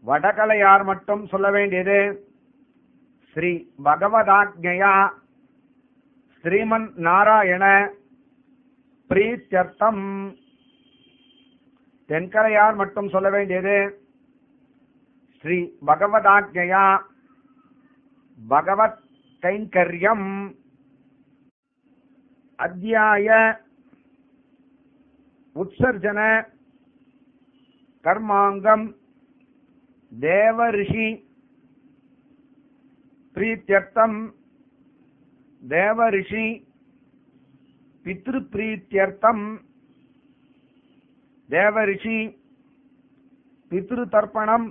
வடகலையார் மட்டும் சொல்ல வேண்டியது ஸ்ரீ பகவதாக்ஞயா ஸ்ரீமன் நாராயண பிரீத்யர்த்தம். தென்கலையார் மட்டும் சொல்ல வேண்டியது ஸ்ரீ பகவதாக்ஞயா பகவத் கைங்கர்யம். அத்தியாய உத்சர்ஜன கர்மாங்கம் தேவரிஷி பிரீத்யர்த்தம். தேவரிஷி பித்ருப்ரீத்யர்த்தம். தேவரிஷி பித்ருதர்ப்பணம்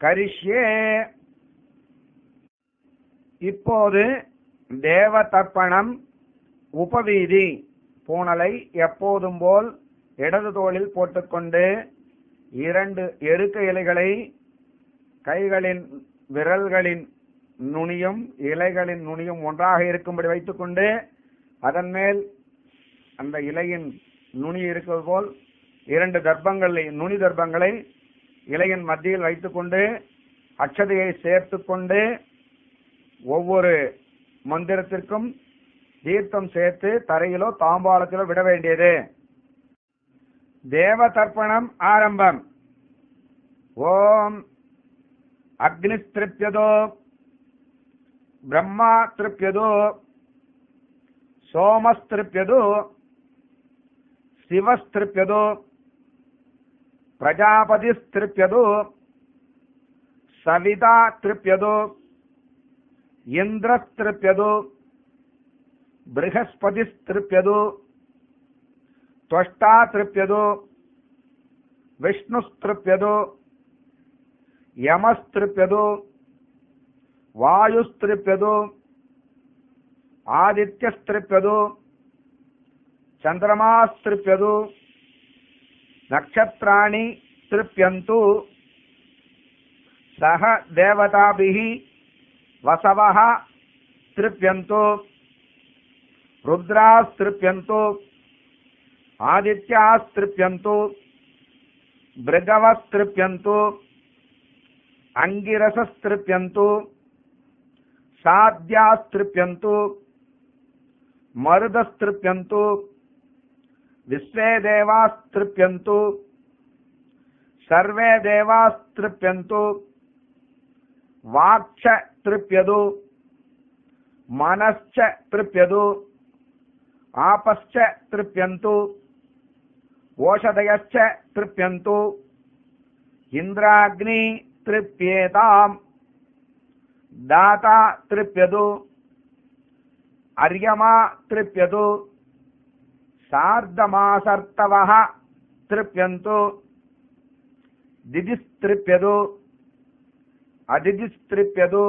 கரிஷ்யே. இப்போது தேவ தர்ப்பணம் உபவீதி. பூணலை எப்போதும் போல் இடது தோளில் போட்டுக்கொண்டு 2 எருக்க இலைகளை கைகளின் விரல்களின் நுனியும் இலைகளின் நுனியும் ஒன்றாக இருக்கும்படி வைத்துக்கொண்டு அதன் மேல் அந்த இலையின் நுனி இருக்கிறது போல் 2 தர்ப்பங்களை நுனி தர்ப்பங்களை இலையின் மத்தியில் வைத்துக்கொண்டு அட்சதையை சேர்த்து கொண்டு ஒவ்வொரு மந்திரத்திற்கும் தீர்த்தம் சேர்த்து தரையிலோ தாம்பாளத்திலோ விட வேண்டியது. தேவ தர்ப்பணம் ஆரம்பம். ஓம் அக்னிஸ்திருப்யதோ பிரம்மா திருப்யதோ சோமஸ்திருப்யதோ சிவஸ்திருப்யதோ பிரஜாபதிஸ்திருப்யதோ சவிதா திருப்யதோ இந்திரஸ்திருப்யதோ बृहस्पतिस्त्रिप्यदो त्वष्टा तृप्यदो विष्णुस्त्रिप्यदो यमस्त्रिप्यदो वायुस्त्रिप्यदो आदित्यस्त्रिप्यदो चंद्रमास्त्रिप्यदो नक्षत्राणि तृप्यन्तु सह देवताभिः वसवः तृप्यन्तु रुद्रास्तृप्यन्तु आदित्यास्तृप्यन्तु भृगवस्तृप्यन्तु अंगिरसस्तृप्यन्तु साध्यास्तृप्यन्तु मरुदस्तृप्यन्तु विश्वे देवास्तृप्यन्तु सर्वे देवास्तृप्यन्तु वाक्च तृप्यदु मनश्च तृप्यदु आपश्च तृप्यन्तु ओषधयश्च तृप्यन्तु इन्द्राग्नि तृप्येताम् दाता तृप्यदु अर्यमा तृप्यदु सार्धमासर्तवः तृप्यन्तु दिदिस्तृप्यदु अदिदिस्तृप्यदु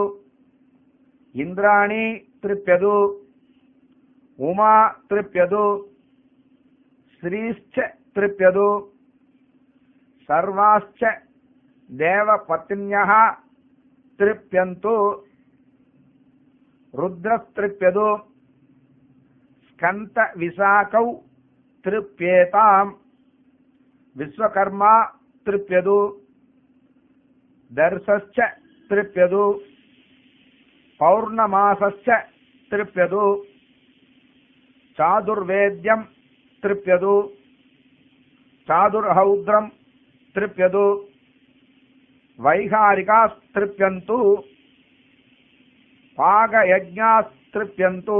इन्द्राणि तृप्यदु उमा तृप्यदु श्रीश्च तृप्यदु सर्वाश्च देवपत्न्यः तृप्यन्तु रुद्रस्तृप्यदु स्कन्त विशाखौ तृप्येताम् विश्वकर्मा तृप्यदु दर्शश्च तृप्यदु पौर्णमासश्च तृप्यदु चादुर्वेद्यं तृप्यदु चादुर्हौद्रं तृप्यदु वैहारिकास्तृप्यन्तु पागयज्ञास्तृप्यन्तु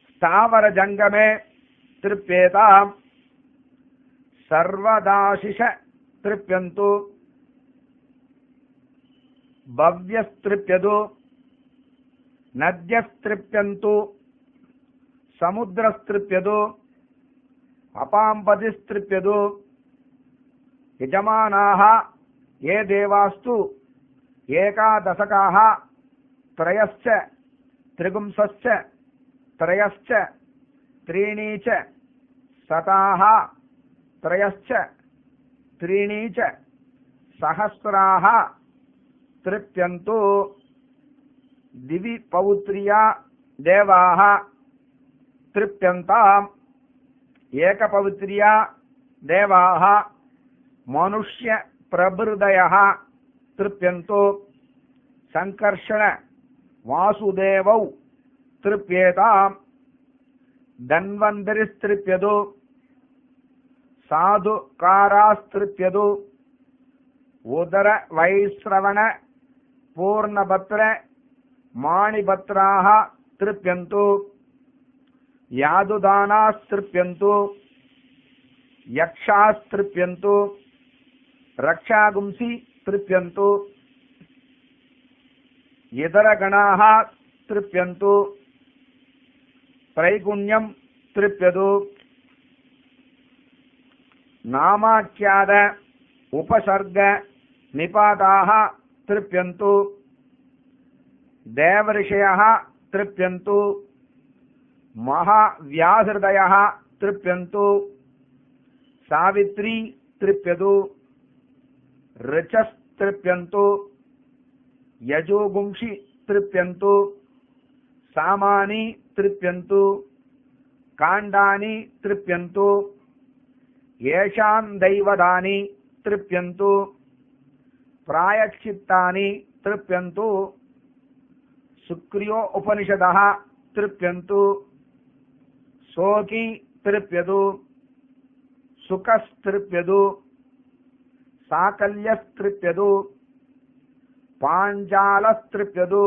स्थावरजङ्गमे तृप्येताम् सर्वदाशिष तृप्यन्तु भव्यस्तृप्यदु नद्यस्तृप्यन्तु समुद्रस्तृप्यदु अपाम्पदिस्तृप्यदु यजमानाः ये देवास्तु एकादशकाः त्रयश्च त्रिगुंसश्च त्रयश्च त्रीणि च शताः त्रयश्च त्रीणि च सहस्राः तृप्यन्तु दिवि पौत्र्या देवाः तृप्यन्ताम् एकपौत्र्या देवाः मनुष्य प्रभृदयः तृप्यन्तु संकर्षण वासुदेवौ तृप्येताम् धन्वन्तरिस्तृप्यतु साधुकारास्तृप्यतु उदर वैश्रवण पूर्णभद्र माणिभद्राः तृप्यन्तु यादुदानास्तृप्यन्तु यक्षास्तृप्यन्तु रक्षागुंसि तृप्यन्तु इतरगणाः तृप्यन्तु त्रैगुण्यं तृप्यतु नामाख्यात उपसर्ग निपाताः तृप्यन्तु देवऋषयः तृप्यन्तु महाव्याहृदयः तृप्यन्तु सावित्री तृप्यतु ऋचस्तृप्यन्तु यजोगुंषि तृप्यन्तु सामानि तृप्यन्तु काण्डानि तृप्यन्तु येषां दैवतानि तृप्यन्तु प्रायश्चित्तानि तृप्यन्तु सुक्रियो उपनिषदः तृप्यन्तु शोकी तृप्यतु सुखस्तृप्यतु साकल्यस्तृप्यतु पाञ्चालस्तृप्यतु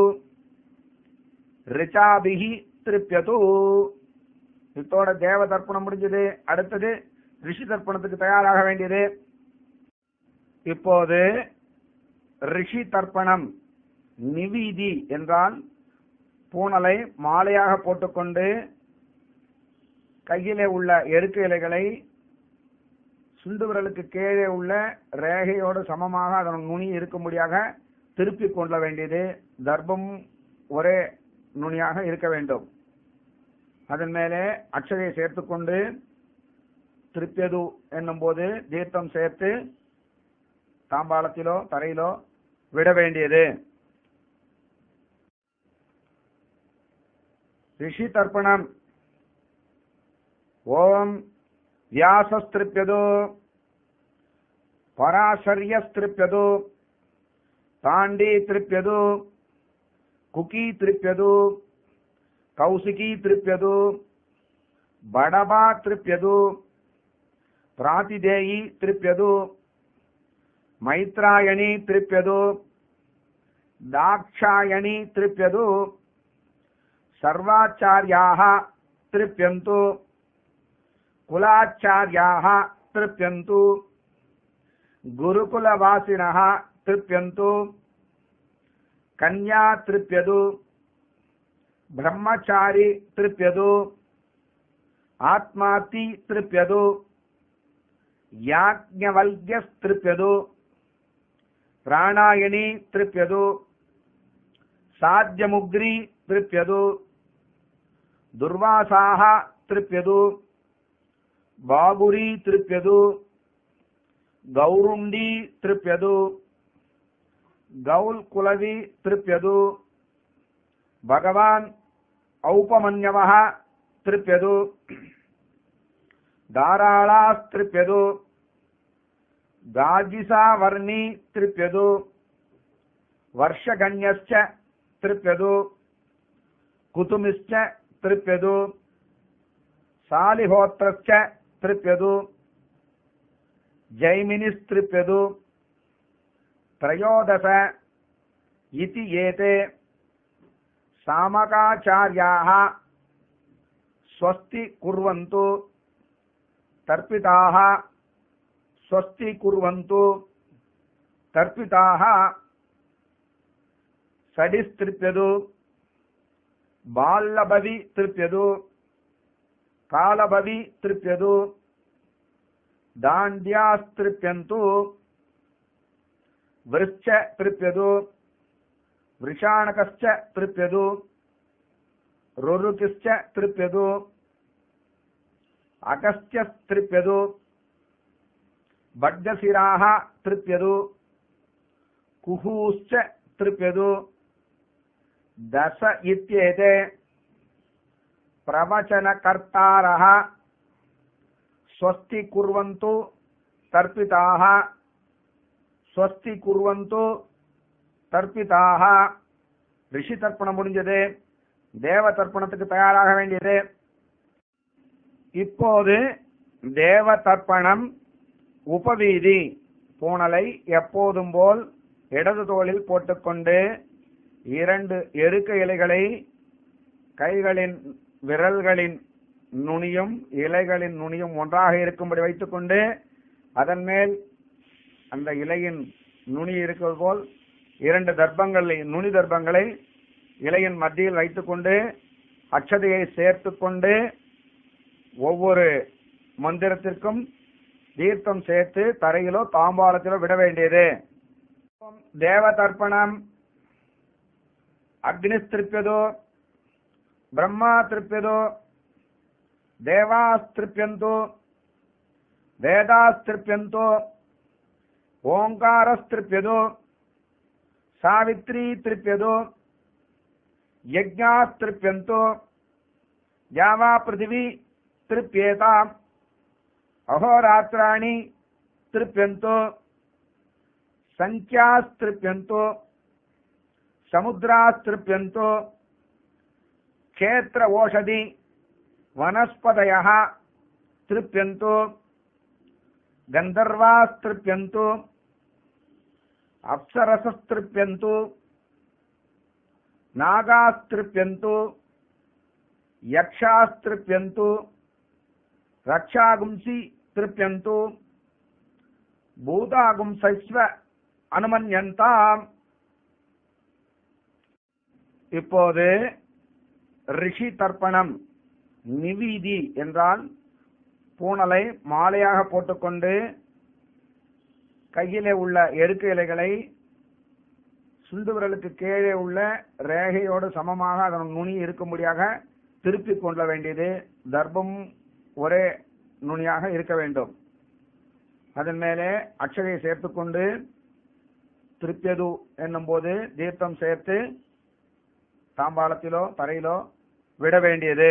ऋचाभिः तृप्यतु. இதோட தேவ தர்ப்பணம் முடிஞ்சது. அடுத்தது ரிஷி தர்ப்பணத்துக்கு தயாராக வேண்டியது. இப்போது ரிஷி தர்ப்பணம். நிவீதி என்றால் பூணலை மாலையாக போட்டுக்கொண்டு கையிலே உள்ள எருக்கு இலைகளை சுண்டு விரலுக்கு கீழே உள்ள ரேகையோடு சமமாக அதன் நுனி இருக்கும்படியாக திருப்பி கொள்ள வேண்டியது. தர்ப்பம் ஒரே நுனியாக இருக்க வேண்டும். அதன் மேலே அக்ஷதையை சேர்த்துக்கொண்டு திருப்பியது என்னும் போது தீர்த்தம் சேர்த்து தாம்பாளத்திலோ தரையிலோ விட வேண்டியது. ரிஷி தர்ப்பணம். ஓம் व्यासस्त्रिप्यदो पराशर्यस्त्रिप्यदो तांडी तृप्यदो कुकी तृप्यदो कौशिकी तृप्यदो बडबा तृप्यदो प्रातिदेयी तृप्यदो मैत्रायणी तृप्यदो दाक्षायणी तृप्यदो सर्वाचार्याः तृप्यन्तु कुलाचार्याः तृप्यन्तु गुरुकुलवासिनः तृप्यन्तु कन्या तृप्यतु ब्रह्मचारी तृप्यतु आत्माति तृप्यतु याज्ञवल्क्यस्तृप्यतु प्राणायणी तृप्यतु साध्यमुग्री तृप्यतु दुर्वासाः तृप्यतु बाबुरी तृप्यतु गौरुंडी तृप्यतु गौल्कुलवी तृप्यतु भगवान् औपमन्यवः तृप्यतु दाराळास्तृप्यतु गाजिसावर्णी तृप्यतु वर्षगण्यश्च तृप्यतु कुतुमिश्च तृप्यतु सालिहोत्रश्च तृप्यतु जैमिनिस्तृप्यतु त्रयोदश इति एते सामकाचार्याः स्वस्ति कुर्वन्तु तर्पिताः स्वस्ति कुर्वन्तु तर्पिताः षडिस्तृप्यतु बाल्लभवि तृप्यतु कालभवि तृप्यतु दाण्ड्यास्तृप्यन्तु वृश्च तृप्यतु वृषाणकश्च तृप्यतु रुरुकिश्च तृप्यतु अगस्त्यस्तृप्यतु भड्गशिराः तृप्यतु कुहूश्च तृप्यतु दश इत्येते प्रवचनकर्तारः स्वस्ति कुर्वन्तु तर्पिताः ஸ்வஸ்தி குர்வந்து தர்ப்பிதாக. ரிஷி தர்ப்பணம் முடிஞ்சது, தேவ தர்ப்பணத்துக்கு தயாராக வேண்டியது. இப்போது தேவ தர்ப்பணம் உபவீதி. பூணலை எப்போதும் போல் இடது தோளில் போட்டுக்கொண்டு 2 எருக்க இலைகளை கைகளின் விரல்களின் நுனியும் இலைகளின் நுனியும் ஒன்றாக இருக்கும்படி வைத்துக்கொண்டு அதன் மேல் அந்த இலையின் நுனி இருக்கிறது போல் 2 தர்ப்பங்களை நுனி தர்ப்பங்களை இலையின் மத்தியில் வைத்துக்கொண்டு அட்சதையை சேர்த்து கொண்டு ஒவ்வொரு மந்திரத்திற்கும் தீர்த்தம் சேர்த்து தரையிலோ தாம்பாளத்திலோ விட வேண்டியது. தேவ தர்ப்பணம். அக்னிஸ்திருப்யதோ பிரம்மா திருப்யதோ தேவாஸ்திருப்யந்தோ வேதாஸ்திருப்யந்தோ ஓங்காரஸ்திருப்யதோ சாவித்ரி திருப்யதோ யஜ்ஞாஸ்திருப்யந்தோ யாவா பிருத்திவி திருப்யேதாம் அஹோராத்ராணி திருப்யந்தோ சங்கியாஸ்திருப்யந்தோ சமுத்ராஸ்திருப்யந்தோ க்ஷேத்ர ஓஷதி வனஸ்பதயः திருப்யந்தோ கந்தர்வாஸ்திருப்யந்தோ அப்சரசஸ்திருப்யந்தோ நாகாஸ்திருப்யந்தோ யக்ஷாஸ்திருப்யந்தோ ரக்ஷாகும்சி திருப்யந்தோ பூதாகும்சைஸ்வ அனுமன்யந்தாம். இப்போது ரிஷி தர்ப்பணம். நிவீதி என்றால் பூணலை மாலையாக போட்டுக்கொண்டு கையிலே உள்ள எருக்க இலைகளை சுண்டு விரலுக்கு கீழே உள்ள ரேகையோடு சமமாக அதன் நுனி இருக்கும்படியாக திருப்பிக் கொள்ள வேண்டியது. தர்ப்பம் ஒரே நுனியாக இருக்க வேண்டும். அதன் மேலே அட்சதையை சேர்த்துக்கொண்டு திருப்பியது என்னும் போது தீர்த்தம் சேர்த்து தாம்பாளத்திலோ தரையிலோ விட வேண்டியது.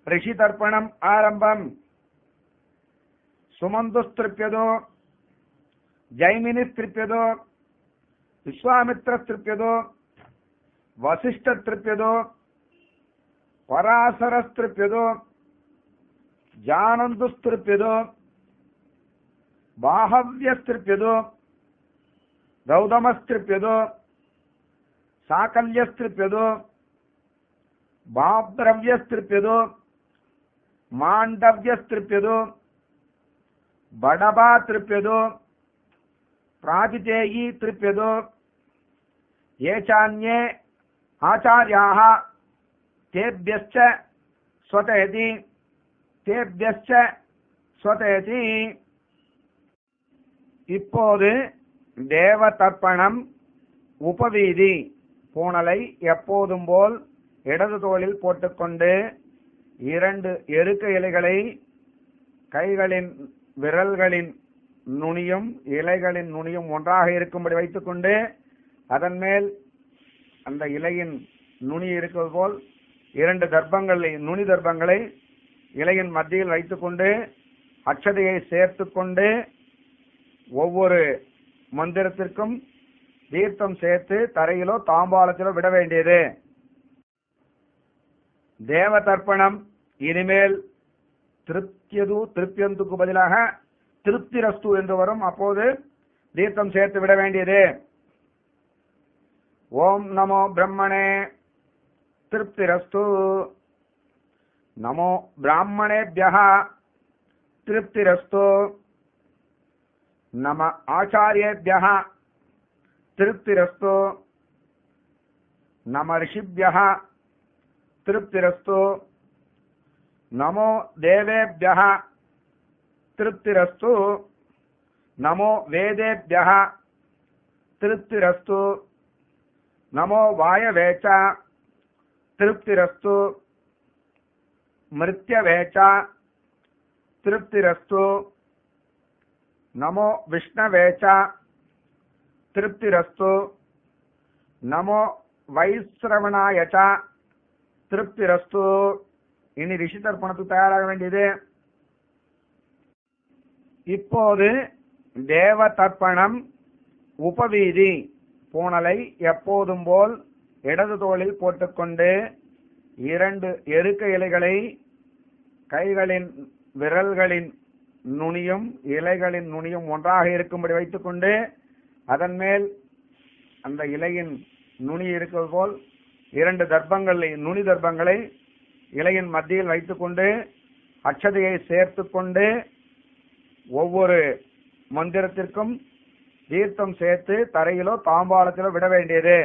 ரிஷி தர்ப்பணம் ஆரம்பம். சுமந்துஸ்திருப்யதோ ஜைமினிஸ்திருப்யதோ விஸ்வாமித்ரஸ்திருப்யதோ வசிஷ்டஸ்திருப்யதோ பராசரஸ்திருப்யதோ ஜானந்துஸ்திருப்யதோ பாஹவ்யஸ்திருப்யதோ கௌதமஸ்திருப்யதோ சாகல்யஸ்திருப்யதோ பாப்திரவ்யஸ்திருப்யதோ மாண்டவ்யஸ்திருப்யதோ படபா திருப்யதோ பிராதிதேயி திருப்யதோ ஏசான்யே ஆச்சார்யாः தேப்யஸ்ச ஸ்வதயதி தேப்யஸ்ச ஸ்வதயதி. இப்போது தேவ தர்ப்பணம் உபவீதி. பூணலை எப்போதும் போல் இடது தோளில் போட்டுக்கொண்டு 2 எருக்க இலைகளை கைகளின் விரல்களின் நுனியும் இலைகளின் நுனியும் ஒன்றாக இருக்கும்படி வைத்துக்கொண்டு அதன் மேல் அந்த இலையின் நுனி இருக்கிறது போல் 2 தர்ப்பங்களை நுனி தர்ப்பங்களை இலையின் மத்தியில் வைத்துக்கொண்டு அட்சதையை சேர்த்து கொண்டு ஒவ்வொரு மந்திரத்திற்கும் தீர்த்தம் சேர்த்து தரையிலோ தாம்பாளத்திலோ விட வேண்டியது. தேவ தர்ப்பணம். இனிமேல் திருப்தியந்துக்கு பதிலாக திருப்திரஸ்து என்று வரும். அப்போது தீர்த்தம் சேர்த்து விட வேண்டியது. ஓம் நமோ பிரம்மணே திருப்திரஸ்து. நமோ பிராமணேभ्यः திருப்திரஸ்து. நம ஆச்சார்யேभ्यः திருப்திரஸ்து. நம ரிஷிभ्यः திருப்திரஸ்து. நமோ தேவேभ्यः திருப்திரஸ்து. நமோ வேதேभ्यः திருப்திரஸ்து. நமோ வாயவே च திருப்திரஸ்து. மிருத்யவே च திருப்திரஸ்து. நமோ விஷ்ணவே च திருப்திரஸ்து. நமோ வைஸ்ரவணாய च திருப்திரஸ்து. இனி ரிஷி தர்ப்பணத்துக்கு தயாராக வேண்டியது. இப்போது தேவ தர்ப்பணம் உபவீதி பூணலை எப்போதும் போல் இடது தோளில் போட்டுக்கொண்டு 2 எருக்க இலைகளை கைகளின் விரல்களின் நுனியும் இலைகளின் நுனியும் ஒன்றாக இருக்கும்படி வைத்துக்கொண்டு அதன் மேல் அந்த இலையின் நுனி இருக்கிறது போல் 2 தர்ப்பங்களை நுனி தர்ப்பங்களை இலையின் மத்தியில் வைத்துக்கொண்டு அட்சதையை சேர்த்து கொண்டு ஒவ்வொரு மந்திரத்திற்கும் தீர்த்தம் சேர்த்து தரையிலோ தாம்பாளத்திலோ விட வேண்டியது.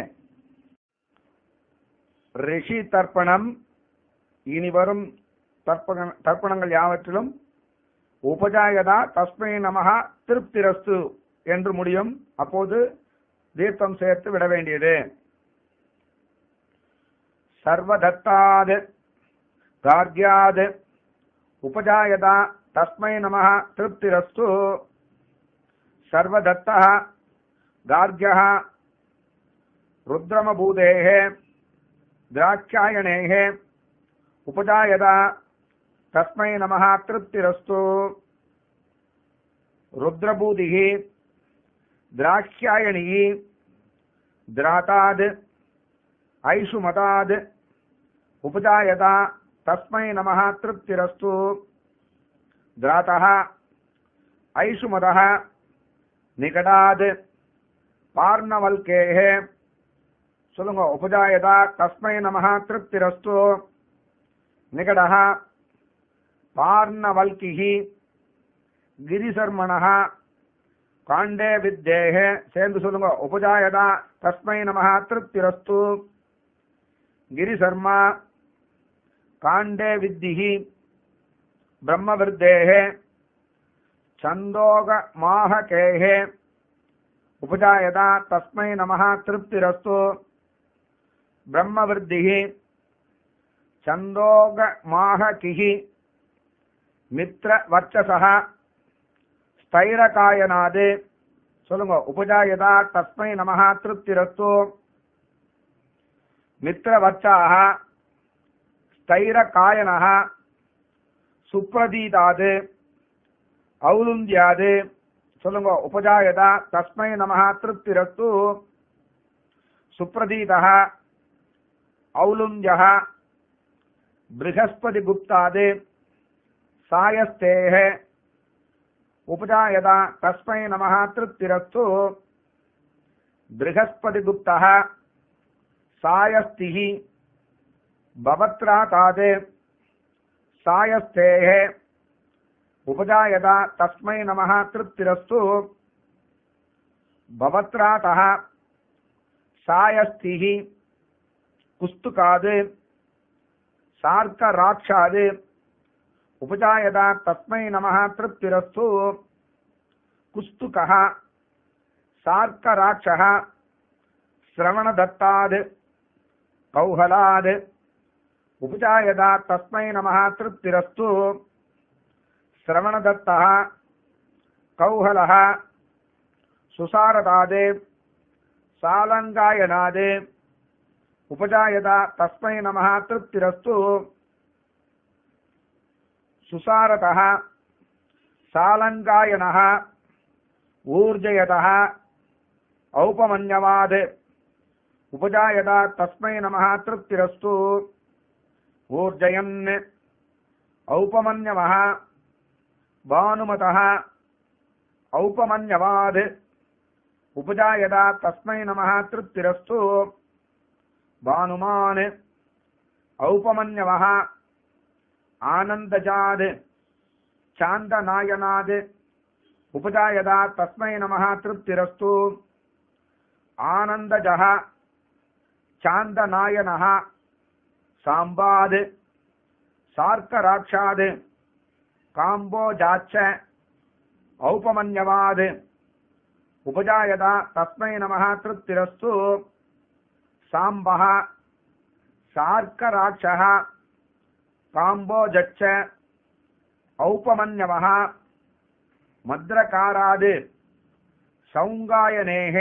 ரிஷி தர்ப்பணம் இனி வரும் தர்ப்பணங்கள் யாவற்றிலும் உபஜாயதா தஸ்மை நமஹ திருப்திரஸ்து என்று முடியும். அப்போது தீர்த்தம் சேர்த்து விட வேண்டியது. சர்வதத்தாத் கார்க்யாத் உபஜாயதா தஸ்மை நமஹ திருப்திரஸ்து. சர்வதத்தः கார்க்யः ருத்ரமபூதேः திராட்சாயணேः உபஜாயதா தஸ்மை நமஹ திருப்திரஸ்து. ருத்ரபூதிः திராட்சாயணிः திராதாத் ஐஷுமதாத் உபஜாயதா தஸ்மை நமஹ திருப்திரஸ்து. திராதः ஐஷுமதः நிகடாத் பார்ணவல்கேः சொல்லுங்க உபஜாயதா தஸ்மை நமஹ திருப்திரஸ்து. நிகடः பார்ணவல்கிः கிரிசர்மணः காண்டே வித்தேः சேர்ந்து சொல்லுங்க உபஜாயதா தஸ்மை நமஹ திருப்திரஸ்து. கிரிசர்மா காண்டே வித்திः பிரம்மவிருத்தேः சந்தோக மாஹகேः உபஜாயதா தஸ்மை நமஹ திருப்திரஸ்து. பிரம்மவிருத்திः சந்தோக மாஹகிः மித்ர வர்ச்சசः ஸ்தைரகாயனாத் சொல்லுங்க உபஜாயதா தஸ்மை நமஹ திருப்திரஸ்து. மித்ர வர்ச்சாः ஸ்தைரகாயனः சுப்ரதீதாத் ஔலுந்தியாத் சொல்லுங்க உபஜாயதா தஸ்மை நமஹ திருப்திரஸ்து. சுப்ரதீதः ஔலுந்தியः ப்ருஹஸ்பதி குப்தாத் சாயஸ்தேः உபஜாயதா தஸ்மை நமஹ திருப்திரஸ்து. ப்ருஹஸ்பதி குப்தः சாயஸ்திः பவத்ராதாத் சாயஸ்தேः உபஜாயதா தஸ்மை நமஹ திருப்திரஸ்து. பவத்ராதः சாயஸ்திः குஸ்துகாத் சார்க்கராட்சாத் உபஜாயதா தஸ்மை நமஹ திருப்திரஸ்து. குஸ்துகः சார்க்கராட்சः ஸ்ரவணதத்தாத் கௌஹலாத் உபஜாயதா தஸ்மை நமஹ திருப்திரஸ்து. ஸ்ரவணதத்தः கௌஹலः சுசாரதாத் சாலங்காயனாத் உபஜாயதா தஸ்மை நமஹ திருப்திரஸ்து. சுசாரதः சாலங்காயனः ஊர்ஜயதः ஔபமன்யவாத் உபஜாயதா தஸ்மை நமஹ திருப்திரஸ்து. ஊர்ஜயன் ஔபமன்யவः பானுமதः ஔபமன்யவாத் உபஜாயதா தஸ்மை நமஹ திருப்திரஸ்து. பானுமான் ஔபமன்யவः ஆனந்தஜாத் சாந்தநாயனாத் உபஜாயதா தஸ்மை நமஹ திருப்திரஸ்து. ஆனந்தஜः சாந்தநாயனः சாம்பாத் சார்க்கராட்சாத் காம்போஜாச்ச ஔபமன்யவாத் உபஜாயதா தஸ்மை நமஹ திருப்திரஸ்து. சாம்பः சார்க்கராட்சः காம்போஜச்ச ஔபமன்யவः மத்ரகாராத் சௌங்காயனேः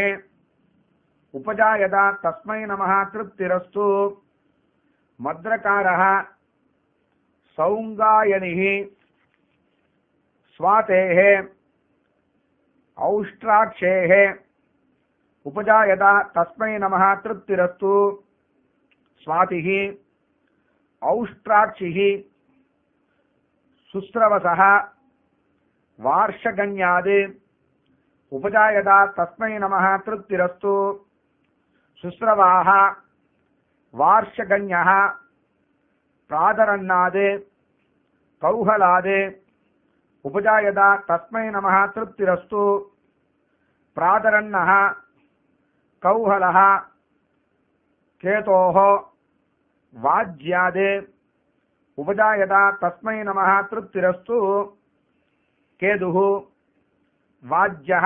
உபஜாயதா தஸ்மை நமஹ திருப்திரஸ்து. மத்ரகாரः சௌங்காயனிः ஸ்வாதேः औष्ट्राक्षेः उपजायता तस्मै नमः तृप्तिरस्तु स्वातिः औष्ट्राक्षिः सुस्रवसः वार्षगण्याद् उपजायता तस्मै नमः तृप्तिरस्तु सुस्रवाः वार्षगण्यः प्रादरन्नाद् कौहलाद् उपजायता तस्मै नमः तृप्तिरस्तु प्रादरन्नः कौहलः केतोः वाज्याद् उपजायता तस्मै नमः तृप्तिरस्तु केतुः वाज्यः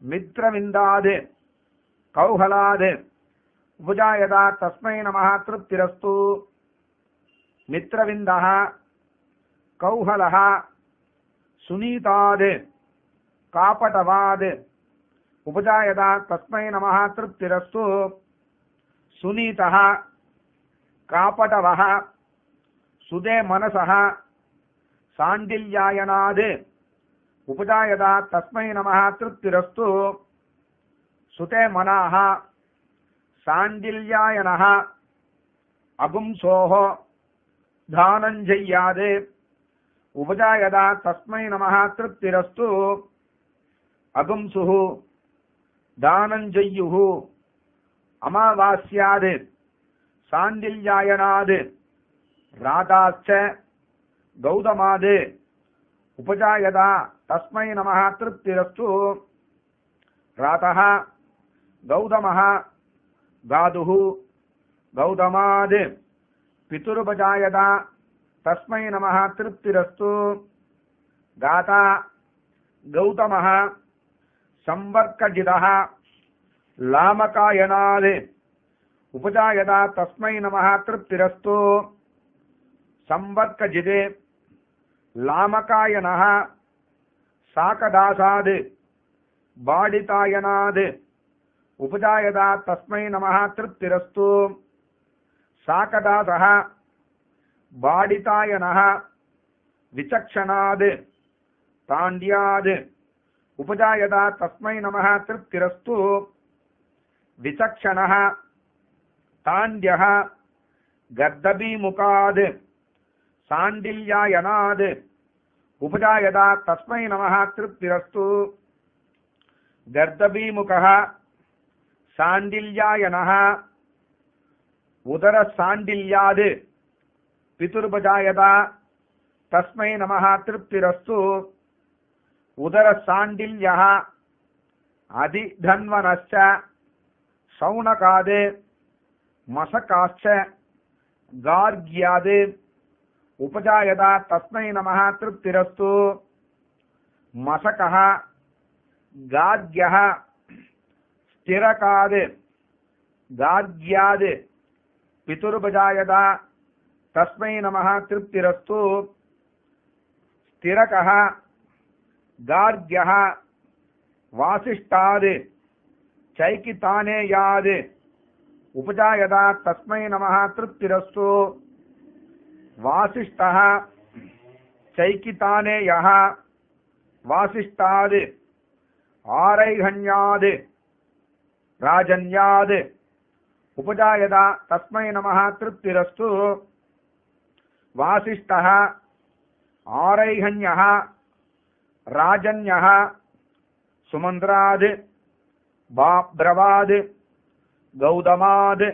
मित्रविन्दाद् कौहलाद् उपजायता तस्मै नमः तृप्तिरस्तु मित्रविन्दः कौहलः सुनीताद् कापटवाद् उपजायता तस्मै नमः तृप्तिरस्तु सुनीतः कापटवः सुदे मनसः सांडिल्यायनाद् उपजायता तस्मै नमः तृप्तिरस्तु सुते मनाः सांडिल्यायनः अगुंसोः धानञ्जय्याद् उपजायता तस्मै नमः तृप्तिरस्तु अगुंसुः दानञ्जय्युः अमावास्याद् सांडिल्यायनाद् राताश्च गौतमाद् उपजायता तस्मै नमः तृप्तिरस्तु रातः गौतमः गादुः गौतमाद् पितुरुपजायता तस्मै नमः तृप्तिरस्तु गाता गौतमः संवर्कजितः लामकायनाद् उपजायता तस्मै नमः तृप्तिरस्तु संवर्कजिते लामकायनः साकदासाद् बाडितायनाद् उपजायता तस्मै नमः तृप्तिरस्तु साकदासः बाडितायनः विचक्षणाद् ताण्ड्याद् उपजायता तस्मै नमः तृप्तिरस्तु विचक्षणः ताण्ड्यः गर्दभीमुखाद् सांडिल्यायनाद् उपजायता तस्मै नमः तृप्तिरस्तु गर्दभीमुखः सांडिल्यायनः उदरसाण्डिल्याद् पितुरुपजायता तस्मै नमः तृप्तिरस्तु उदरसाण्डिल्यः अधिधन्वनश्च शौनकाद् मशकाश्च गार्ग्याद् उपजायता तस्मै नमः तृप्तिरस्तु मशकः गार्ग्यः स्थिरकाद् गार्ग्याद् पितुरुपजायता तस्मै नमः तृप्तिरस्तु स्थिरकः गार्ग्यः वासिष्ठाद् चैकितानेयाद् उपजायता तस्मै नमः तृप्तिरस्तु वासिष्ठः चैकितानेयः वासिष्ठाद् आरैहण्याद् राजन्याद् उपजायता तस्मै नमः तृप्तिरस्तु वासिष्ठः आरैहण्यः राजन्यः सुमन्द्राद् बाब्रवाद् गौतमाद्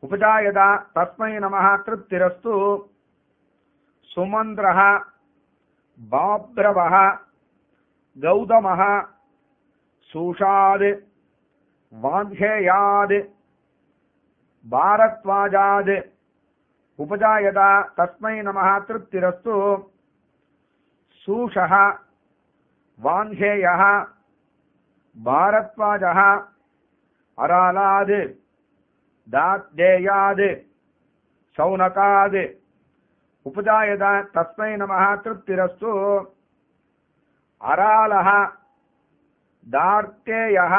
उपजायता तस्मै नमः तृप्तिरस्तु सुमन्द्रः बाब्रवः गौतमः सूषाद् वान्धेयाद् भारद्वाजाद् उपजायता तस्मै नमः तृप्तिरस्तु सूषः वान्धेयः भारद्वाजः अरालाद् दाद्देयाद् शौनकाद् उपजायता तस्मै नमः तृप्तिरस्तु अरालः दार्तेयः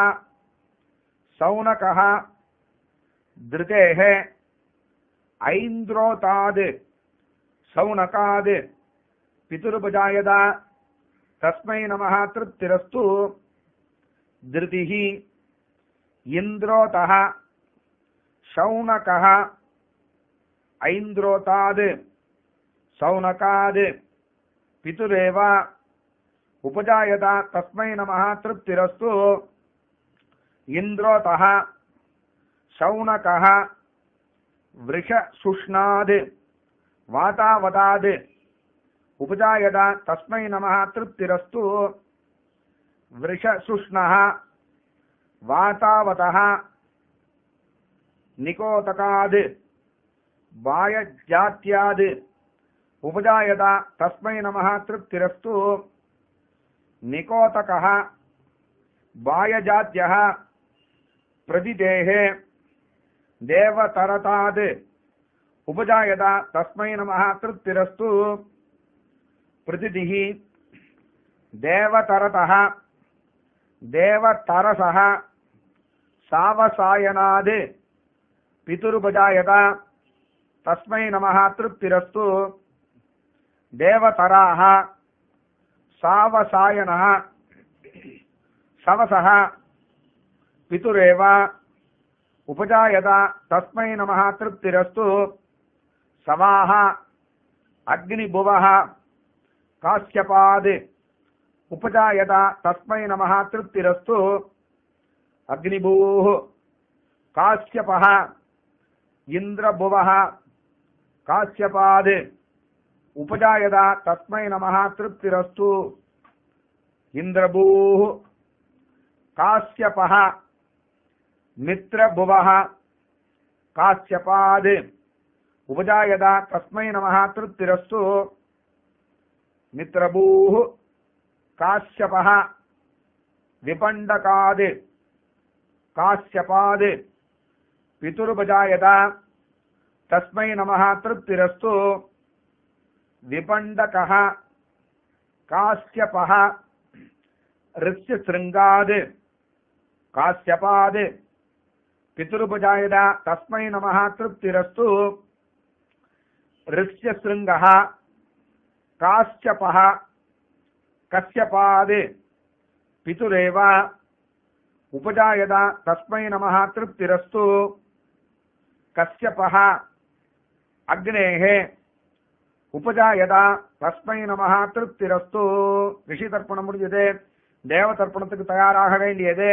शौनकः धृतेः ऐन्द्रोताद् शौनकाद् पितुरुपजायता தஸ்மை நமஹ திருப்திரஸ்து. திருதிஹி இந்திரோதஹ சௌனகஹ ஐந்திரோதாத் சௌனகாத் பிதுரேவ உபஜாயத தஸ்மை நமஹ திருப்திரஸ்து. இந்திரோதஹ சௌனகஹ விருஷசுஷ்ணாத் வாதாவதாத் உபஜாயத தஸ்மை நமஹ திருப்திரஸ்து. விருஷசுஷ்ணஹ வாதாவதஹ நிகோதகாத் வாயஜாத்யாத் உபஜாயத தஸ்மை நமஹ திருப்திரஸ்து. நிகோதகஹ வாயஜாத்யஹ பிரதிதேஹே தேவதரதாத் உபஜாயத தஸ்மை நமஹ திருப்திரஸ்து. பிரதிதிஹி தேவதரதஹ தேவதரசஹ சாவசாயனாத் பிதுருபஜாயத தஸ்மை நமஹ திருப்திரஸ்து. தேவதராஹ சாவசாயனஹ சவசஹ பிதுரேவ உபஜாயத தஸ்மை நமஹ திருப்திரஸ்து. சவாஹ அக்னிபுவஹ காஸ்யபாத் உபஜாயத தஸ்மை நமஹ திருப்திரஸ்து. அக்னிபூஹ காஸ்யபஹ இந்திரபுவஹ காஸ்யபாத் உபஜாயத தஸ்மை நமஹ திருப்திரஸ்து. இந்திரபூஹ காஸ்யபஹ மித்ரபுவஹ காஸ்யபாத் உபஜாயத தஸ்மை நமஹ திருப்திரஸ்து. மித்ரபூஹ காஸ்யபஹ விபண்டகாத் காஸ்யபாத் பிதுருபஜாயத தஸ்மை நமஹ திருப்திரஸ்து. விபண்டகஹ காஸ்யபஹ ரிஷ்யசிருங்காத் காஸ்யபாத் பிதுருபஜாயத தஸ்மை நமஹ திருப்திரஸ்து. ரிஷ்யசிருங்கஹ காஸ்யபஹ கஸ்யபாத் பிதுரேவ உபஜாயத தஸ்மை நமஹ திருப்திரஸ்து. கஸ்யபஹ அக்னேஹ உபஜாயத தஸ்மை நமஹ திருப்திரஸ்து. ரிஷி தர்ப்பணம் முடிஞ்சது. தேவ தர்ப்பணத்துக்கு தயாராக வேண்டியது.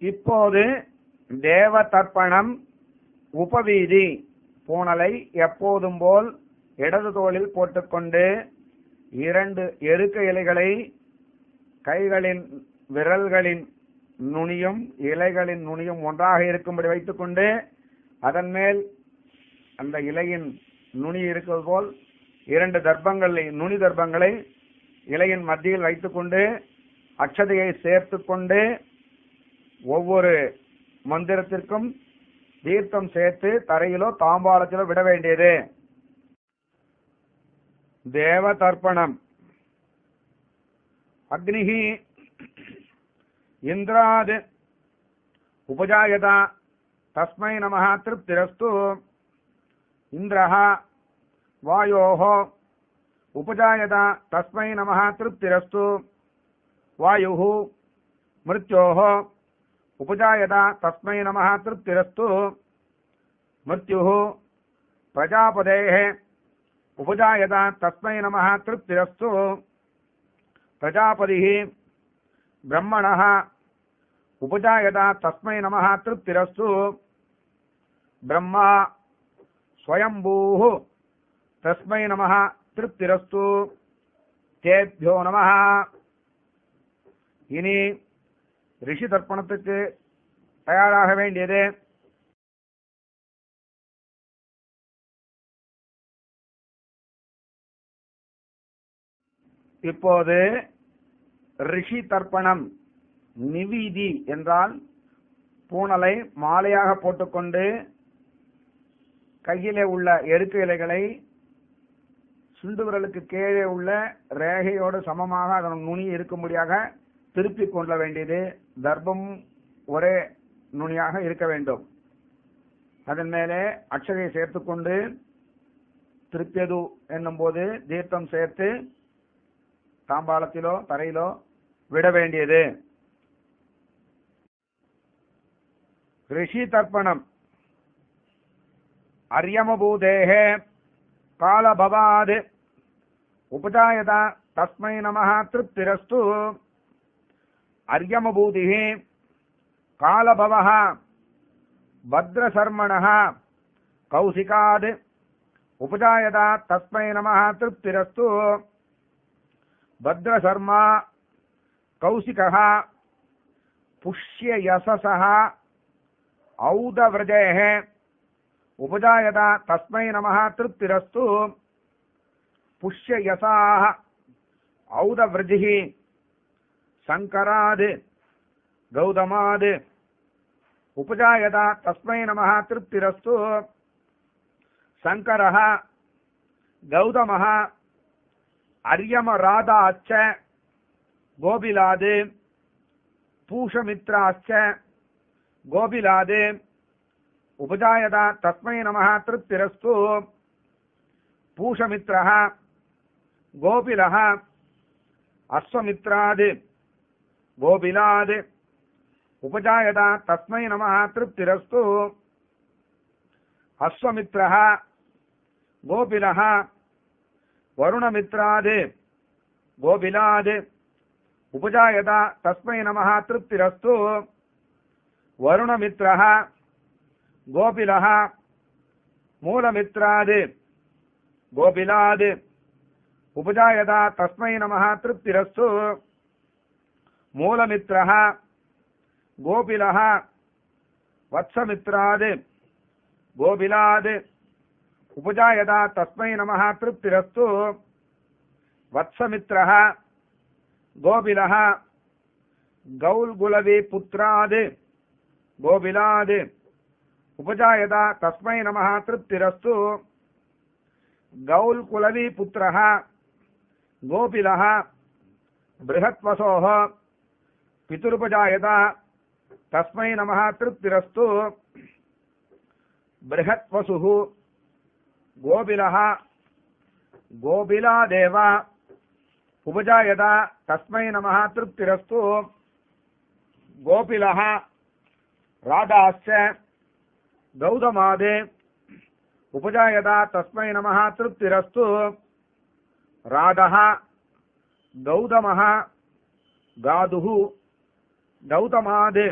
இப்போது தேவ தர்ப்பணம் உபவீதி. பூணலை எப்போதும் போல் இடது தோளில் போட்டுக்கொண்டு 2 எருக்க இலைகளை கைகளின் விரல்களின் நுனியும் இலைகளின் நுனியும் ஒன்றாக இருக்கும்படி வைத்துக்கொண்டு அதன் மேல் அந்த இலையின் நுனி இருக்கிறது போல் 2 தர்ப்பங்களை நுனி தர்ப்பங்களை இலையின் மத்தியில் வைத்துக்கொண்டு அக்ஷதையை சேர்த்து கொண்டு ஒவ்வொரு மந்திரத்திற்கும் தீர்த்தம் சேர்த்து தரையிலோ தாம்பாளத்திலோ விட வேண்டியது. தேவ தர்ப்பணம். அக்னிஹி இந்திராத் உபஜாயத தஸ்மை நமஹ திருப்திரஸ்து. இந்திரஹ வாயோஹ உபஜாயத தஸ்மை நமஹ திருப்திரஸ்து. வாயுः மிருத்யோः உபஜாயத தஸ்மை நமஹ திருப்திரஸ்து. மிருத்யுः பிரஜாபதேः உபஜாயத தஸ்மை நமஹ திருப்திரஸ்து. பிரஜாபதிः ब्रह्मणः उपजायत तस्मै नमः तृप्तिरस्तु. ब्रह्मा स्वयंभूः तस्मै नमः तृप्तिरस्तु. तेभ्यो नमः. इनी ऋषि தர்ப்பணத்துக்கு தயாராக வேண்டியது. இப்போது ரிஷி தர்ப்பணம். நிவீதி என்றால் பூணலை மாலையாக போட்டுக்கொண்டு கையிலே உள்ள எருக்கு இலைகளை சுண்டு விரலுக்கு கீழே உள்ள ரேகையோடு சமமாக அதன் நுனி இருக்கும்படியாக திருப்பிக் கொள்ள வேண்டியது. தர்ப்பம் ஒரே நுனியாக இருக்க வேண்டும். அதன் மேலே அக்ஷதையை சேர்த்துக்கொண்டு திருப்பியது என்னும் போது தீர்த்தம் சேர்த்து தாம்பாளத்திலோ தரையிலோ விட வேண்டியது. ரிஷி தர்ப்பணம். அர்யமபூதேஹே காலபவாத் உபஜாயத தஸ்மை நமः திருப்திரஸ்து. அர்யமபூதிः காலபவः பத்ரசர்மணः கௌசிகாத் உபஜாயத தஸ்மை நமः திருப்திரஸ்து. பத்ரசர்மா கௌசிகः புஷ்யயசசः औदव्रजेः उपजायत तस्मै नमः तृप्तिरस्तु. पुष्ययसाः औदव्रजिः शङ्कराद् गौतमाद् उपजायत तस्मै नमः तृप्तिरस्तु. शङ्करः गौतमः अर्यमराधाश्च गोपिलाद् पूषमित्राश्च गोपिलाद् उपजायत तस्मै नमः तृप्तिरस्तु. पूषमित्रः गोपिलः अश्वमित्राद् गोपिलाद् उपजायत तस्मै नमः तृप्तिरस्तु. अश्वमित्रः गोपिलः वरुणमित्राद् गोपिलाद् उपजायत तस्मै नमः तृप्तिरस्तु. वरुणमित्रः गोपिलः मूलमित्राद् गोपिलाद् उपजायत तस्मै नमः तृप्तिरस्तु. मूलमित्रः गोपिलः वत्समित्राद् गोपिलाद् उपजायत तस्मै नमः तृप्तिरस्तु. वत्समित्रः गोपिलः गौल्गुलवी पुत्राद् गोपिलाद् उपजायत तस्मै नमः तृप्तिरस्तु. गौल्कुलवी पुत्रः गोपिलः बृहत्वसोः पितुरुपजायत तस्मै नमः तृप्तिरस्तु. बृहत्वसुः गोपिलः गोपिलादेव उपजायत तस्मै नमः तृप्तिरस्तु. गोपिलः राधाश्च गौतमाद् उपजायत तस्मै नमः तृप्तिरस्तु. राधः गौतमः गादुः गौतमाद्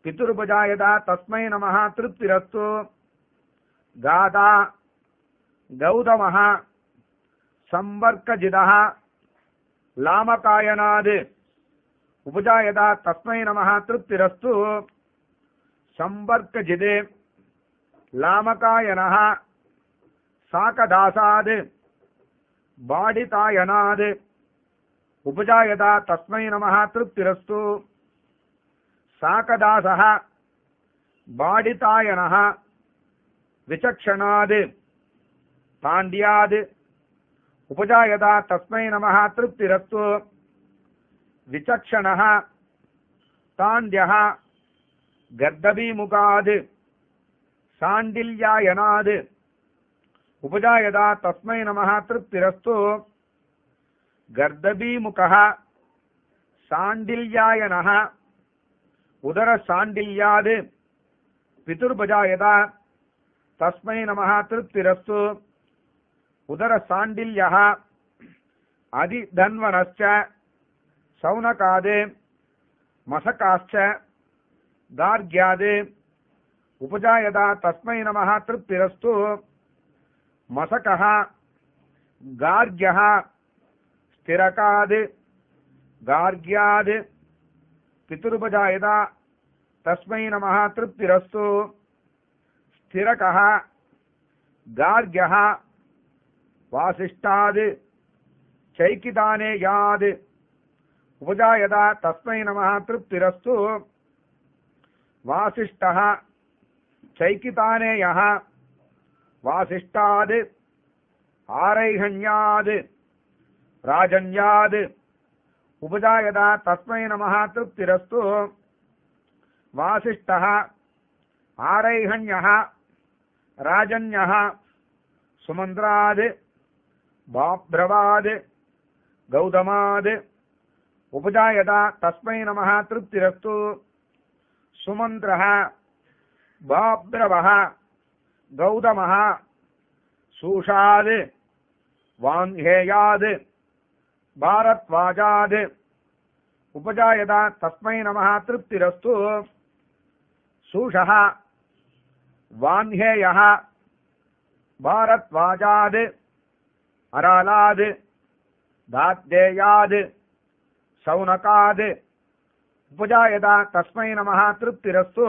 पितुरुपजायत तस्मै नमः तृप्तिरस्तु. गादा गौतमः संवर्कजितः लामकायनाद् उपजायत तस्मै नमः तृप्तिरस्तु. संवर्कजिते लामकायनः साकदासाद् बाडितायनाद् उपजायत तस्मै नमः तृप्तिरस्तु. साकदासः बाडितायनः विचक्षणाद् पाण्ड्याद् उपजायत तस्मै नमः तृप्तिरस्तु. विचक्षणः ताण्ड्यः गर्दभीमुखाद् साण्डिल्यायनाद् उपजायत तस्मै नमः तृप्तिरस्तु. गर्दभीमुखः साण्डिल्यायनः उदरसाण्डिल्याद् पितुर्पजायत तस्मै नमः तृप्तिरस्तु. उदरसाण्डिल्यः अधिधन्वनश्च शौनकाद् मशकाश्च गार्ग्याद् उपजायत तस्मै नमः तृप्तिरस्तु. मशकः गार्ग्यः स्थिरकाद् गार्ग्याद् पितुरुपजायत तस्मै नमः तृप्तिरस्तु. स्थिरकः गार्ग्यः वासिष्ठाद् चैकितानेयाद् उपजायत तस्मै नमः तृप्तिरस्तु. वासिष्ठः चैकितानेयः वासिष्ठाद् आरैहण्याद् राजन्याद् उपजायत तस्मै नमः तृप्तिरस्तु. वासिष्ठः आरैहण्यः राजन्यः सुमन्त्राद् बाभ्रवाद् கௌதமாத் உபஜாயதா தஸ்மை நமः திருப்திரஸ்து. சுமந்திரः பாப்ரவः கௌதமः சூஷாத் வான்ஹேயாத் பாரத்வாஜாத் உபஜாயதா தஸ்மை நமः திருப்திரஸ்து. சூஷः வான்ஹேயः பாரத்வாஜாத் அராலாத் தாத்தேயாத் சௌனகாத் உபஜாயதா தஸ்மை நமः திருப்திரஸ்து.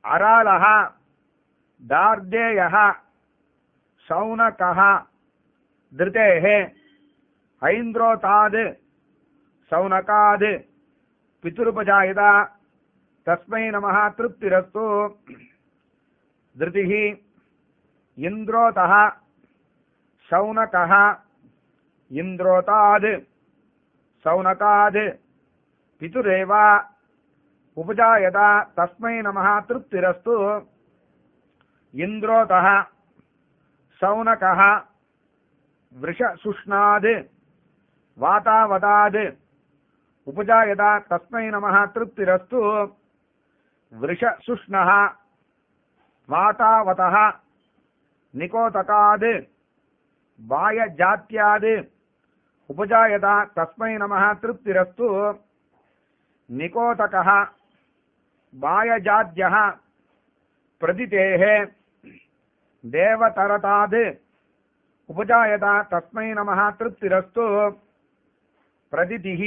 அராலः தார்தேயः சௌனகः திருதேः ஐந்திரோதாத் சௌனகாத் பிதுருபஜாயதா தஸ்மை நமः திருப்திரஸ்து. திருதிः இந்திரோதः சௌனகः இந்திரோதாத் சௌனகாத் பிதுரேவ உபஜாயதா தஸ்மை நமः திருப்திரஸ்து. இந்திரோதः சௌனகः விருஷசுஷ்ணாத் வாதாவதாத் உபஜாயதா தஸ்மை நமः திருப்திரஸ்து. விருஷசுஷ்ணः வாதாவதः நிகோதகாத் வாயஜாத்யாத் உபஜாயதா தஸ்மை நமः திருப்திரஸ்து. நிகோதகः வாயஜாத்யः பிரதிதேः தேவதரதாத் உபஜாயதா தஸ்மை நமः திருப்திரஸ்து. பிரதிதிः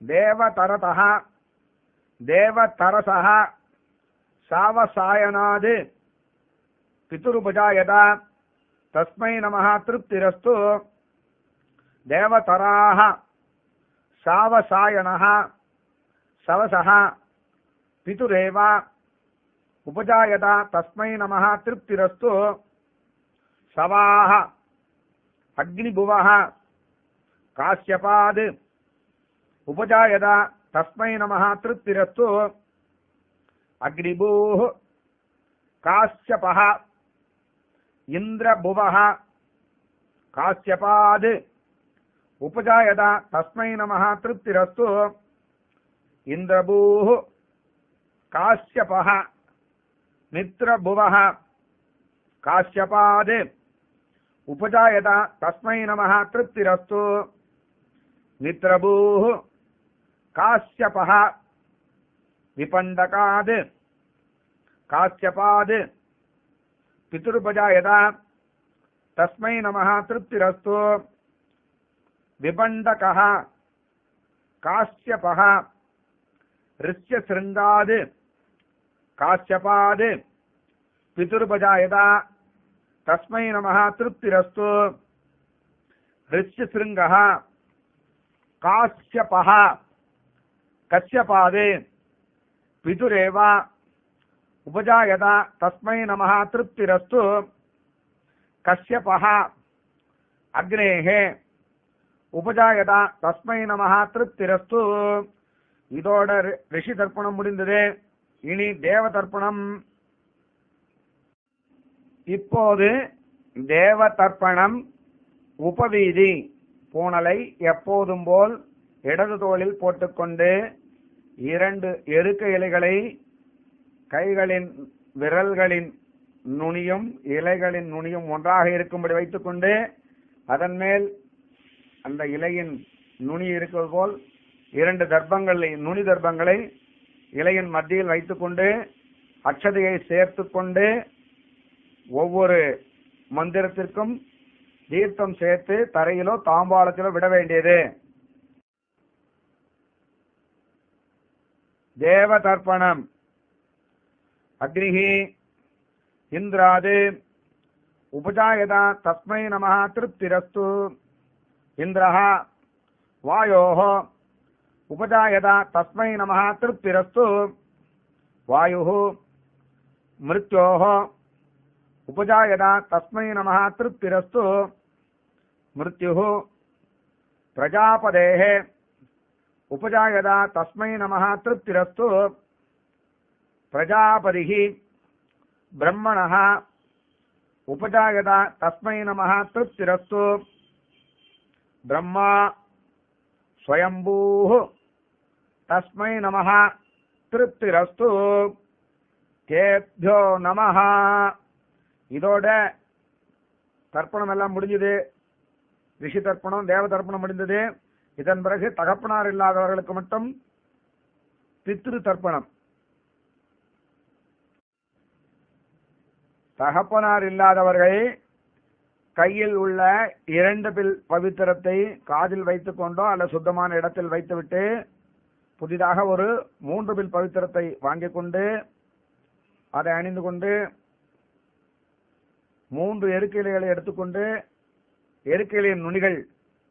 தேவதரதः தேவதரசः சாவசாயனாத் பிதுருபஜாயதா தஸ்மை நமः திருப்திரஸ்து. தேவதராः சாவசாயனः சவசः பிதுரேவ உபஜாயதா தஸ்மை நமः திருப்திரஸ்து. சவாः அக்னிபுவः காஸ்யபாத் உபஜாயதா தஸ்மை நமः திருப்திரஸ்து. அக்னிபூः காஸ்யபः இந்திரபுவः காஸ்யபாத் உபஜாயதா தஸ்மை நமः திருப்திரஸ்து. இந்திரபூः காஸ்யபः மித்ரபுவः காஸ்யபாத் உபஜாயதா தஸ்மை நமः திருப்திரஸ்து. மித்ரபூः காஸ்யபः விபண்டகாத் காஸ்யபாத் பிதுருபஜாயதா தஸ்மை நமः திருப்திரஸ்து. விபண்டகः காஸ்யபः ரிஷ்யசிருங்காத் காஸ்யபாத் பிதுருபஜாயதா தஸ்மை நமः திருப்திரஸ்து. ரிஷ்யசிருங்கः காஸ்யபः கஸ்யபாத் பிதுரேவ உபஜாயதா தஸ்மை நமः திருப்திரஸ்து. கஸ்யபः அக்னேः உபஜாயதா தஸ்மை நமः திருப்திரஸ்து. இதோட ரிஷி தர்ப்பணம் முடிந்தது. இனி தேவ தர்ப்பணம். இப்போது தேவ தர்ப்பணம். உபவீதி பூணலை எப்போதும் போல் இடது தோளில் போட்டுக்கொண்டு 2 எருக்க இலைகளை கைகளின் விரல்களின் நுனியும் இலைகளின் நுனியும் ஒன்றாக இருக்கும்படி வைத்துக்கொண்டு அதன் மேல் அந்த இலையின் நுனி இருக்கிறது போல் 2 தர்ப்பங்களை நுனி தர்ப்பங்களை இலையின் மத்தியில் வைத்துக்கொண்டு அக்ஷதையை சேர்த்துக்கொண்டு ஒவ்வொரு மந்திரத்திற்கும் தீர்த்தம் சேர்த்து தரையிலோ தாம்பாளத்திலோ விட வேண்டியது. தேவ தர்ப்பணம். அக்னிஹி இந்திராத் உபஜாயதா தஸ்மை நமः திருப்திரஸ்து. இந்திரः வாயோः உபஜாயதா தஸ்மை நமः திருப்திரஸ்து. வாயுः மிருத்யோः उपजायदा तस्मै नमः तृप्तिरस्तु। मृत्युः प्रजापतेः उपजायदा तस्मै नमः तृप्तिरस्तु। प्रजापतिः ब्रह्मणः उपजायदा तस्मै नमः तृप्तिरस्तु। பிரம்மா ஸ்வயம்பூ தஸ்மை நமஹ திருப்திரஸ்து கேப்யோ நமஹ. இதோட தர்ப்பணம் எல்லாம் முடிஞ்சது. ரிஷி தர்ப்பணம், தேவ தர்ப்பணம் முடிந்தது. இதன் பிறகு தகப்பனார் இல்லாதவர்களுக்கு மட்டும் பித்ரு தர்ப்பணம். தகப்பனார் இல்லாதவர்கள் கையில் உள்ள 2 பில் பவித்திரத்தை காதில் வைத்துக் கொண்டோ அல்ல சுத்தமான இடத்தில் வைத்துவிட்டு புதிதாக ஒரு 3 பில் பவித்திரத்தை வாங்கிக் கொண்டு அதை அணிந்து கொண்டு 3 எருக்கிலைகளை எடுத்துக்கொண்டு எருக்கிலையின் நுனிகள்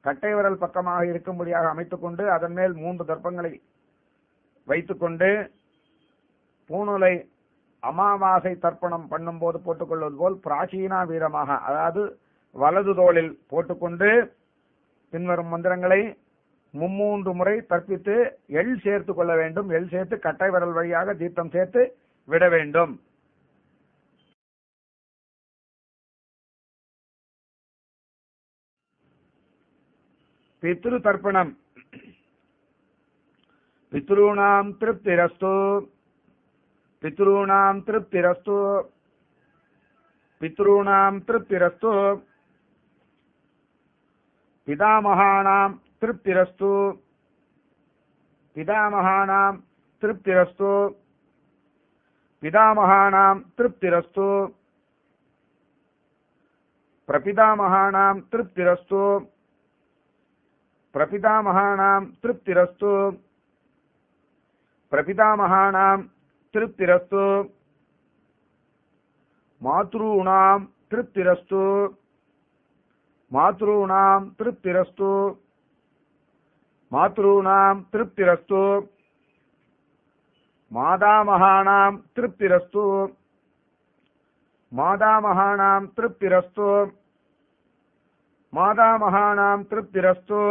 கட்டை விரல் பக்கமாக இருக்கும்படியாக அமைத்துக் கொண்டு அதன் மேல் 3 தர்ப்பங்களை வைத்துக் கொண்டு பூணுலை அமாவாசை தர்ப்பணம் பண்ணும் போது போட்டுக்கொள்வது போல் பிராச்சீனா வீரமாக, அதாவது வலது தோளில் போட்டுக்கொண்டு பின்வரும் மந்திரங்களை 3 முறை தர்ப்பித்து எள் சேர்த்துக் கொள்ள வேண்டும். எள் சேர்த்து கட்டை விரல் வழியாக தீர்த்தம் சேர்த்து விட வேண்டும். பித்ரு தர்ப்பணம். பித்ருணாம் திருப்திரஸ்து பித்ருணாம் திருப்திரஸ்து பித்ருணாம் திருப்திரஸ்து பிதாமகானாம் திருப்திரஸ்து பிதாமகானாம் திருப்திரஸ்து பிதாமகானாம் திருப்திரஸ்து பிரபிதாமகானாம் திருப்திரஸ்து பிரபிதாமகானாம் திருப்திரஸ்து பிரபிதாமகானாம் திருப்திரஸ்து மாத்ருணாம் திருப்திரஸ்து மாத்ருணாம் திருப்திரஸ்து மாத்ருணாம் திருப்திரஸ்து மாதாமகானாம் திருப்திரஸ்து மாதாமகானாம் திருப்திரஸ்து மாதாமகானாம் திருப்திரஸ்து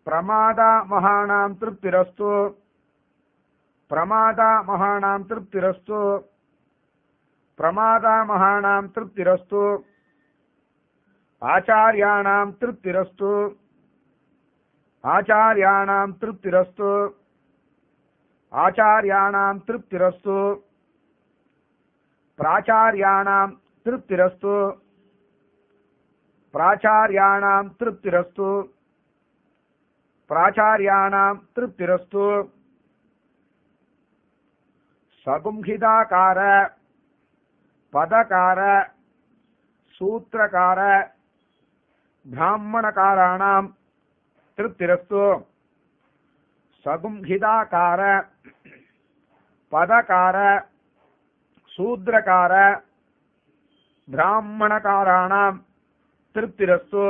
பிரமாதாமகானாம் திருப்திரஸ்து பிரமாதாமகானாம் திருப்திரஸ்து பிரமாதாமகானாம் திருப்திரஸ்து ஆச்சார்யாணாம் திருப்திரஸ்து ஆச்சார்யாணாம் திருப்திரஸ்து ஆச்சார்யாணாம் திருப்திரஸ்து பிராச்சார்யாணாம் திருப்திரஸ்து பிராச்சார்யாணாம் திருப்திரஸ்து பிராச்சார்யாணாம் திருப்திரஸ்து சகும்ஹிதாகார பதகார சூத்திரகார பிராமணகாராணாம் திருப்திரஸ்து சகும்ஹிதாகார பதகார சூத்ரகார பிராமணகாராணாம் திருப்திரஸ்து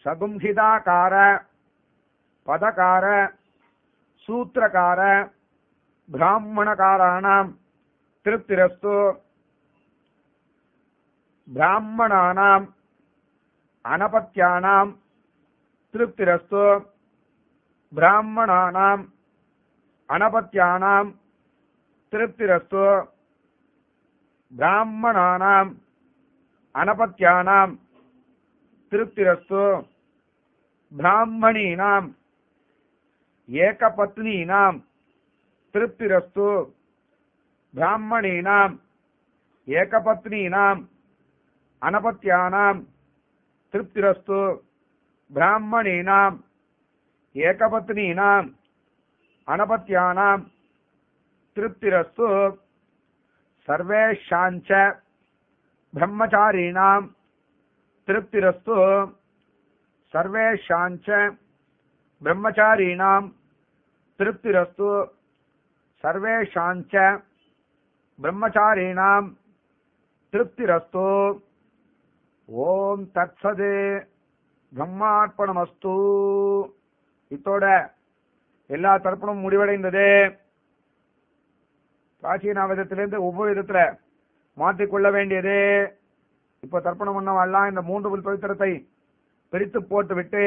சகும்ஹிதாகார பதகார சூத்திரகார பிராமணகாராணாம் திருப்திரஸ்து பிராமணானாம் அனபத்யானாம் திருப்திரஸ்து பிராமணானாம் அனபத்யானாம் திருப்திரஸ்து பிராமணானாம் அனபத்யானாம் திருப்திரஸ்து பிராமணீனாம் ஏகபத்னீனாம் திருப்திரஸ்து பிராமணீனாம் ஏகபத்னீனாம் அனபத்யானாம் திருப்திரஸ்து பிராமணீனாம் ஏகபத்னீனாம் அனபத்யானாம் திருப்திரஸ்து சர்வேஷாஞ்ச பிரம்மச்சாரிணாம் திருப்திரஸ்து சர்வேஷாஞ்ச பிரம்மச்சாரிணாம் திருப்திரஸ்து சர்வேஷாஞ்ச பிரம்மச்சாரிணாம் திருப்திரஸ்து. ஓம் தத்சத் பிரம்மார்ப்பணமஸ்து. இத்தோட எல்லா தர்ப்பணமும் முடிவடைந்தது. பிராச்சீன விதத்திலிருந்து ஒவ்வொரு விதத்துல மாற்றிக்கொள்ள வேண்டியது. இப்ப தர்ப்பணம் பண்ணவெல்லாம் இந்த 3 பில் பவித்திரத்தை பிரித்து போட்டு விட்டு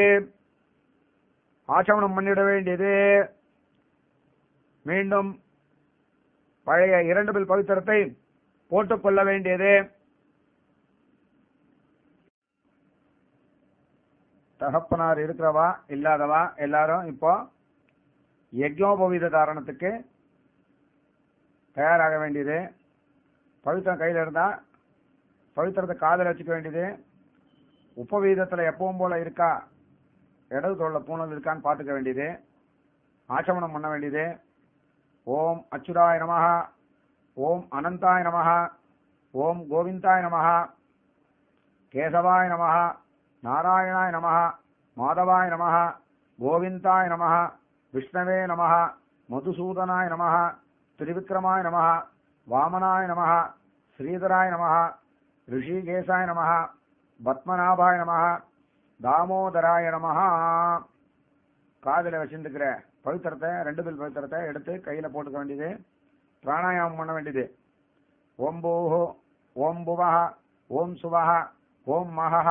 ஆச்சமனம் பண்ணிட வேண்டியது. மீண்டும் பழைய 2 பில் பவித்திரத்தை போட்டுக் கொள்ள வேண்டியது. தகப்பனார் இருக்கிறவா இல்லாதவா எல்லாரும் இப்போ யஜ்ஞோபவீத தாரணத்துக்கு தயாராக வேண்டியது. பவித்திரம் கையில் இருந்தா பவித்திரத்தை காதல் வச்சுக்க வேண்டியது. உபவீதத்துல எப்பவும் போல இருக்கா, இடது தோல்ல பூனல் இருக்கான்னு பார்த்துக்க வேண்டியது. ஆச்சமனம் பண்ண வேண்டியது. ஓம் அச்சுதாய நமஹ, ஓம் அனந்தாய நமஹ, ஓம் கோவிந்தாய நமஹ, கேசவாய நமஹ, நாராயணாய நமஹ, மாதவாய நமஹ, கோவிந்தாய நமஹ, விஷ்ணவே நமஹ, மதுசூதனாய நமஹ, திரிவிக்ரமாய நமஹ, வாமனாய நமஹ, ஸ்ரீதராய நமஹ, ரிஷிகேசாய நமஹ, பத்மநாபாய நமஹ, தாமோதராய நமஹ. காதில் வச்சிருக்கிற பவித்திரத்தை 2 பில் பவித்திரத்தை எடுத்து கையில போட்டுக்க வேண்டியது. பிராணாயாமம் பண்ண வேண்டியது. ஓம் பூஹு, ஓம் புவஹ, ஓம் சுவஹ, ஓம் மஹஹ,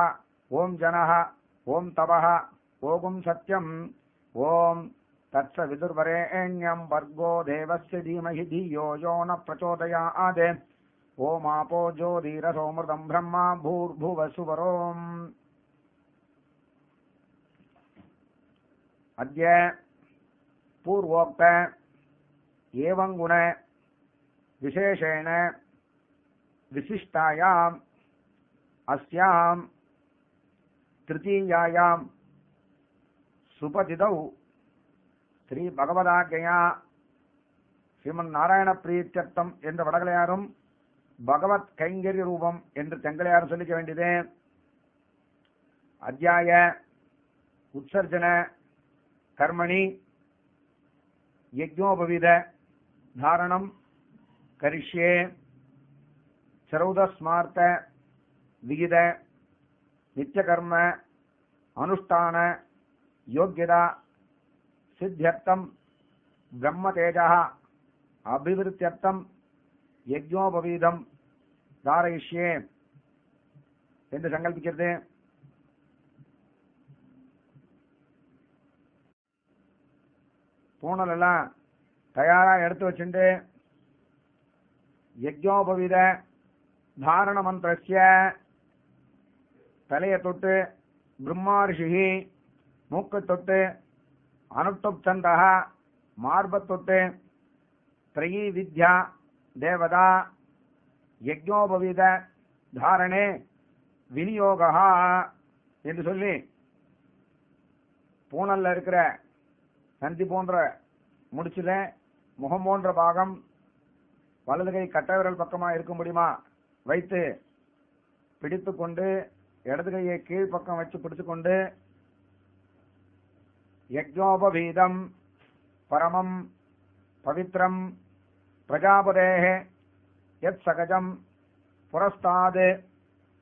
ஓம் ஜனஹ, ஓம் தபஹ, ஓகும் சத்யம், ஓம் தத்ச விதுர்வரேண்யம் வர்கோ தேவஸ்ய தீமஹி தியோ யோ ந பிரச்சோதயாத், ஓம் ஆபோ ஜோதிரசோமிருதம் பிரம்மா பூர்புவசுவரோம். अद्य पूर्वोक्त एवं गुण विशेषेण विशिष्टायाम् अस्याम् तृतीयायाम् सुपतितौ श्री भगवदाज्ञया श्रीमन् नारायण प्रीत्यर्थम என்ற வடகலையாரும் பகவத் கைங்கரிய ரூபம் என்று தெங்கலையாரும் சொல்லிக்க வேண்டியது. அத்தியாய உற்சர்ஜன कर्मणि यज्ञोपवीत धारणम करिष्ये चरौदस्मार्त विहित नित्यकर्म अनुष्ठान योग्यता सिद्ध्यर्थम ब्रह्मतेजः अभिवृद्ध्यर्थम यज्ञोपवीतम धारयिष्ये என்று சங்கல்பிக்கிறது. பூனல் எல்லாம் தயாரா எடுத்து வச்சுட்டு யஜ்ஞோபவீத தாரண மந்திரஸ்ய தலையை தொட்டு பிரம்மாரிஷி மூக்கை தொட்டு அனுஷ்டுப் சந்தः மார்பை தொட்டு த்ரயீ வித்யா தேவதா யஜ்ஞோபவீத தாரணே விநியோகா என்று சொல்லி பூனல்ல இருக்கிற சந்தி போன்ற முடிச்சில முகம் போன்ற பாகம் வலது கை கட்டவிரல் பக்கமா இருக்க முடியுமா வைத்து பிடித்து கொண்டு இடது கையை கீழ்ப்பக்கம் வச்சு பிடித்துக்கொண்டு யஜ்ஞோபவீதம் பரமம் பவித்ரம் பிரஜாபதேஹ யத் சகஜம் புரஸ்தாத்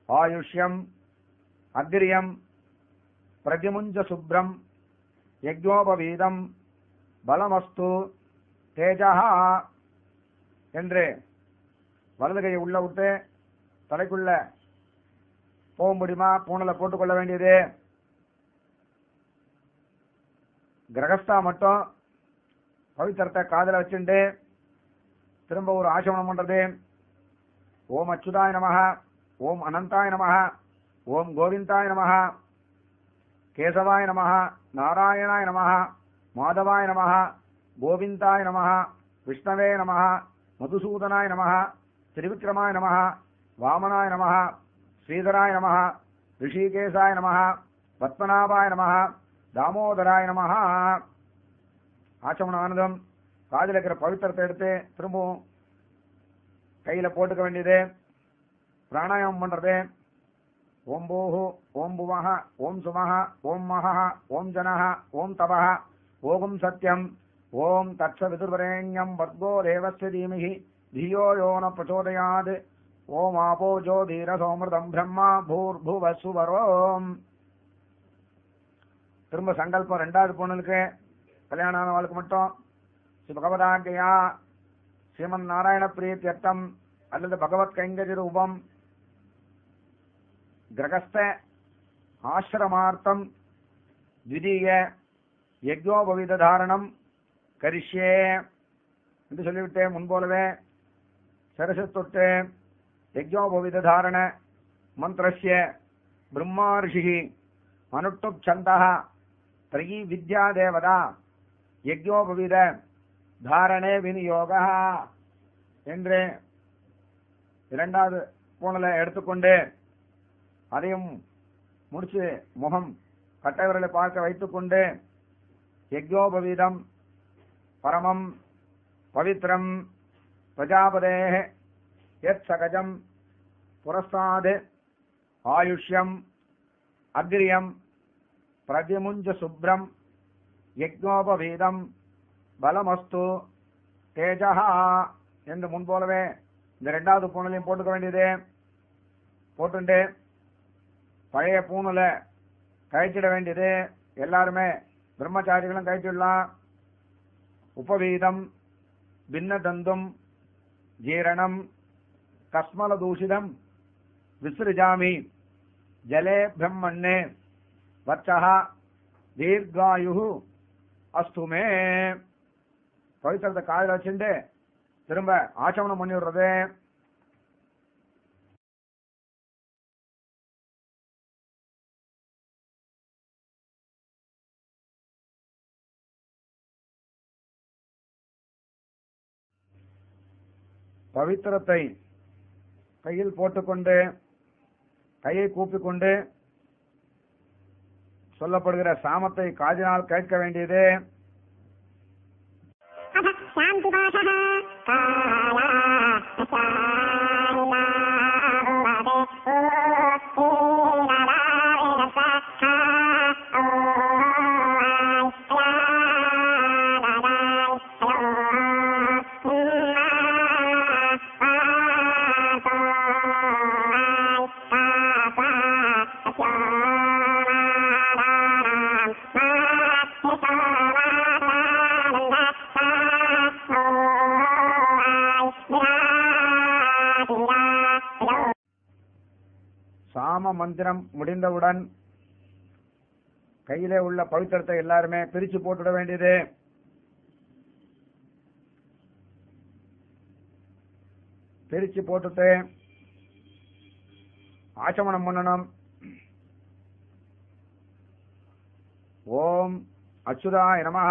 ஆயுஷ்யம் அக்ரியம் பிரதிமுஞ்ச சுப்ரம் யஜ்ஞோபவீதம் பலமஸ்து தேஜஹ என்று வலது கையை உள்ள விட்டு தலைக்குள்ள போக முடியுமா பூனலை போட்டுக்கொள்ள வேண்டியது. கிரகஸ்தா மட்டும் பவித்திரத்தை காதல வச்சுண்டு திரும்ப ஒரு ஆசமனம் பண்றது. ஓம் அச்சுதாய நமஹ, ஓம் அனந்தாய நமஹ, ஓம் கோவிந்தாய நமஹ, கேசவாய நமஹ, நாராயணாய நமஹ, மாதவாய நமஹ, கோவிந்தாய நமஹ, விஷ்ணவே நமஹ, மதுசூதனாய நமஹ, திரிவிக்ரமாய நமஹ, வாமனாய நமஹ, ஸ்ரீதராய நமஹ, ரிஷிகேசாய நமஹ, பத்மநாபாய நமஹ, தாமோதராய நமஹ. ஆச்சமனம் ஆனதும் காதில் இருக்கிற பவித்திரத்தை எடுத்து திரும்பவும் கையில போட்டுக்க வேண்டியது. பிராணாயாமம் பண்றது. ஓம் பூஹு, ஓம் புவஹ, ஓம் சுமஹ, ஓம் மஹஹ, ஓம் ஜனஹ, ஓம் தபஹ, ஓகும் சத்யம், ஓம் தத்ச விதுர்வரேண்யம் வர்கோ தேவஸ்ய தீமஹி தியோ யோ ந பிரச்சோதயாத், ஓம் ஆபோ ஜோதிரசோமிருதம் பிரம்மா பூர்புவசுவரோம். திரும்ப சங்கல்பம் 2வது பொண்ணுக்கு கல்யாணம் ஆனவளுக்கு மட்டும் ஸ்ரீ பகவதாஜ்ஞயா ஸ்ரீமன் நாராயண பிரீத்யர்த்தம் அல்லது பகவத் கைங்கரிய ரூபம் கிரகஸ்த ஆசிரமார்த்தம் த்விதீய யஜ்ஞோபவீத தாரணம் கரிஷ்யே என்று சொல்லிவிட்டேன். முன்போலவே சரச தொட்டு யஜ்ஞோபவீத தாரண மந்திரஸ்ய பிரம்மா ரிஷி மனுட்டுப் சந்தா த்ரயி வித்யா தேவதா யஜ்ஞோபவீத தாரணே விநியோகா என்று இரண்டாவது பூணலை எடுத்துக்கொண்டு அதையும் முடிச்சு முகம் கட்டைவர்களை பார்க்க வைத்துக் கொண்டு யஜ்ஞோபவீதம் பரமம் பவித்ரம் பிரஜாபதே யத் சகஜம் புரஸ்தாத் ஆயுஷ்யம் அக்ரியம் பிரதிமுஞ்ச சுப்ரம் யஜ்ஞோபவீதம் பலமஸ்து தேஜஹா என்று முன்போலவே இந்த இரண்டாவது பூணலையும் போட்டுக்க வேண்டியது. போட்டுண்டு பழைய பூணல கழிச்சிட வேண்டியது. எல்லாருமே பிரம்மச்சாரிகளும் கழிச்சிடலாம். உபவீதம் பின்னதந்தும் ஜீரணம் கஸ்மல தூஷிதம் விசிருஜாமி ஜலே பிரம்மண்ணே வச்சஹ தீர்காயு அஸ்துமே. பவித்திரத்தை காதில் வச்சுட்டு திரும்ப ஆச்சமனம் பண்ணி விடுறது. பவித்திரத்தை கையில் போட்டுக்கொண்டு கையை கூப்பிக்கொண்டு சொல்லப்படுகிற சாமத்தை காதினால் கேட்க வேண்டியது. சாம மந்திரம் முடிந்தவுடன் கையிலே உள்ள பவித்திரத்தை எல்லாருமே பிரிச்சு போட்டுட வேண்டியது. பிரிச்சு போட்டுட்டு ஆச்சமனம் பண்ணணும். ஓம் அச்சுதாய நமஹ,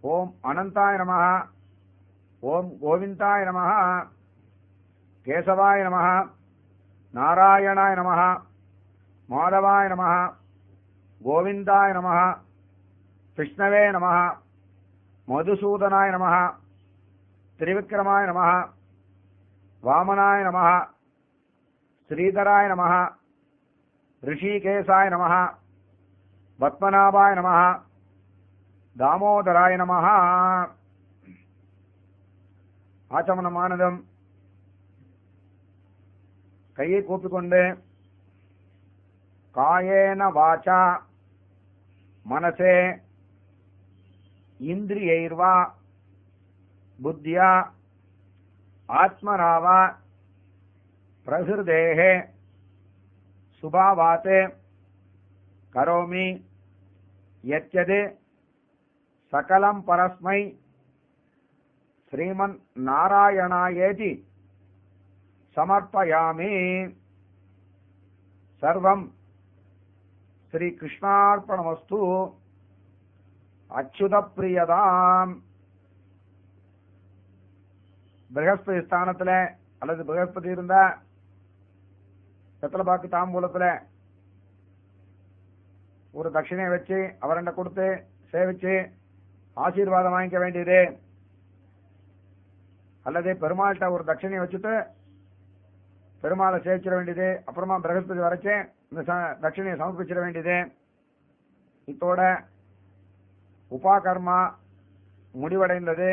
ஓம் அனந்தாய நமஹ, ஓம் கோவிந்தாய நமஹ, கேசவாய நமஹ, நாராயணாய நமஹ, மாதவாய நமஹ, கோவிந்தாய நமஹ, விஷ்ணவே நமஹ, மதுசூதனாய நமஹ, திரிவிக்ரமாய நமஹ, வாமனாய நமஹ, ஸ்ரீதராய நமஹ, ரிஷிகேசாய நமஹ, பத்மநாபாய நமஹ, தாமோதராய நமஹ. ஆச்சமனமானதும் கையை கூப்பிக்கொண்டு காயேன வாசா மனசே இந்திரியைர்வா புத்தியா ஆத்மனாவா பிரகிருதேஹே சுபாவாத் கரோமி யத்யத் சகலம் பரஸ்மை ஸ்ரீமன் நாராயணாயேதி சமர்ப்பயாமி. சர்வம் ஸ்ரீ கிருஷ்ணார்ப்பணமஸ்து. அச்சுத பிரியதாம். பிரகஸ்பதி ஸ்தானத்துல அல்லது பிரகஸ்பதி இருந்த வெத்தலைபாக்கு தாம்பூலத்துல ஒரு தட்சிணையை வச்சு அவரண்ட கொடுத்து சேவிச்சு ஆசீர்வாதம் வாங்கிக்க வேண்டியது. அல்லது பெருமாள்கிட்ட ஒரு தட்சிணையை வச்சுட்டு பெருமாளை சேவிச்சிட வேண்டியது. அப்புறமா பிரகஸ்பதி வரைச்சு இந்த தட்சிணையை சமர்ப்பிச்சிட வேண்டியது. இத்தோட உபாகர்மா முடிவடைந்தது.